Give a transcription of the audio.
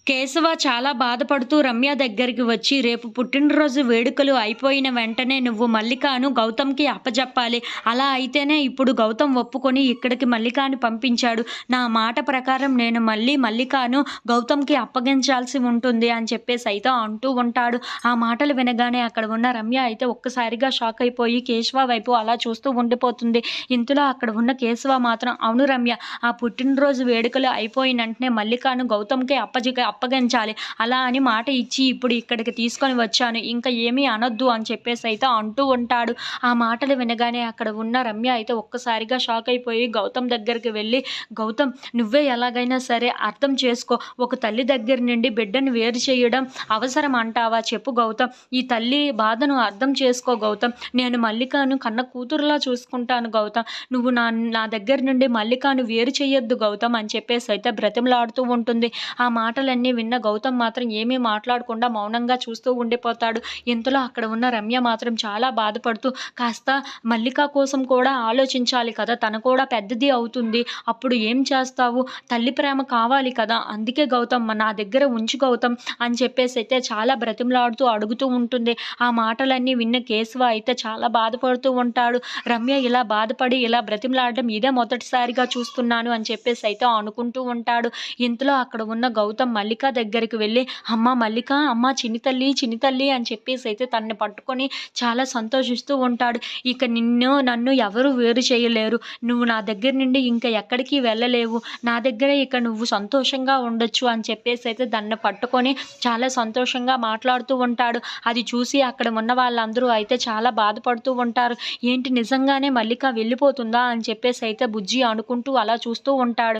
కేశవ చాలా బాధపడుతూ రమ్య దగ్గరికి వచ్చి, "రేపు పుట్టినరోజు వేడుకలు అయిపోయిన వెంటనే నువ్వు మల్లికను గౌతమ్‌కి అప్పజెప్పాలి. అలా అయితేనే ఇప్పుడు గౌతమ్ ఒప్పుకొని ఇక్కడికి మల్లికని పంపించాడు. నా మాట ప్రకారం నేను మళ్ళీ మల్లికను గౌతమ్‌కి అప్పగించాల్సి ఉంటుంది" అని చెప్పేసి అయితే అంటూ ఉంటాడు. ఆ మాటలు వినగానే అక్కడ ఉన్న రమ్య అయితే ఒక్కసారిగా షాక్ అయిపోయి కేశవ వైపు అలా చూస్తూ ఉండిపోతుంది. ఇంతలో అక్కడ ఉన్న కేశవ మాత్రం, "అవును రమ్య, ఆ పుట్టినరోజు వేడుకలు అయిపోయిన వెంటనే మల్లికను గౌతమ్‌కి అప్పగించాలి. అలా అని మాట ఇచ్చి ఇప్పుడు ఇక్కడికి తీసుకొని వచ్చాను. ఇంకా ఏమీ అనొద్దు" అని చెప్పేసి అయితే అంటూ ఉంటాడు. ఆ మాటలు వినగానే అక్కడ ఉన్న రమ్య అయితే ఒక్కసారిగా షాక్ అయిపోయి గౌతమ్ దగ్గరికి వెళ్ళి, "గౌతమ్, నువ్వే ఎలాగైనా సరే అర్థం చేసుకో. ఒక తల్లి దగ్గర నుండి బిడ్డను వేరు చేయడం అవసరం అంటావా చెప్పు గౌతమ్. ఈ తల్లి బాధను అర్థం చేసుకో గౌతమ్. నేను మల్లికను కన్న కూతురులా చూసుకుంటాను గౌతమ్. నువ్వు నా నా దగ్గర నుండి మల్లికను వేరు చేయొద్దు గౌతమ్" అని చెప్పేసి అయితే బ్రతిమలాడుతూ ఉంటుంది. ఆ మాటలన్నీ విన్న గౌతమ్ మాత్రం ఏమీ మాట్లాడకుండా మౌనంగా చూస్తూ ఉండిపోతాడు. ఇంతలో అక్కడ ఉన్న రమ్య మాత్రం చాలా బాధపడుతూ, "కాస్త మల్లిక కోసం కూడా ఆలోచించాలి కదా! తను కూడా పెద్దది అవుతుంది. అప్పుడు ఏం చేస్తావు? తల్లి ప్రేమ కావాలి కదా! అందుకే గౌతమ్ నా దగ్గర ఉంచు గౌతమ్" అని చెప్పేసి అయితే చాలా బ్రతిమలాడుతూ అడుగుతూ ఉంటుంది. ఆ మాటలన్నీ విన్న కేశవ అయితే చాలా బాధపడుతూ ఉంటాడు. రమ్య ఇలా బాధపడి ఇలా బ్రతిమలాడడం ఇదే మొదటిసారిగా చూస్తున్నాను అని చెప్పేసి అయితే అనుకుంటూ ఉంటాడు. ఇంతలో అక్కడ ఉన్న గౌతమ్ మల్లిక దగ్గరికి వెళ్ళి, "అమ్మ మల్లిక, అమ్మ చిన్ని తల్లి, చిన్ని తల్లి" అని చెప్పేసి అయితే తనని పట్టుకొని చాలా సంతోషిస్తూ ఉంటాడు. "ఇక నన్ను ఎవరు వేరు చేయలేరు. నువ్వు నా దగ్గర నుండి ఇంకా ఎక్కడికి వెళ్ళలేవు. నా దగ్గరే ఇక నువ్వు సంతోషంగా ఉండొచ్చు" అని చెప్పేసి అయితే దాన్ని పట్టుకొని చాలా సంతోషంగా మాట్లాడుతూ ఉంటాడు. అది చూసి అక్కడ ఉన్న వాళ్ళందరూ అయితే చాలా బాధపడుతూ ఉంటారు. ఏంటి నిజంగానే మల్లిక వెళ్ళిపోతుందా అని చెప్పేసి అయితే బుజ్జి అనుకుంటూ అలా చూస్తూ ఉంటాడు.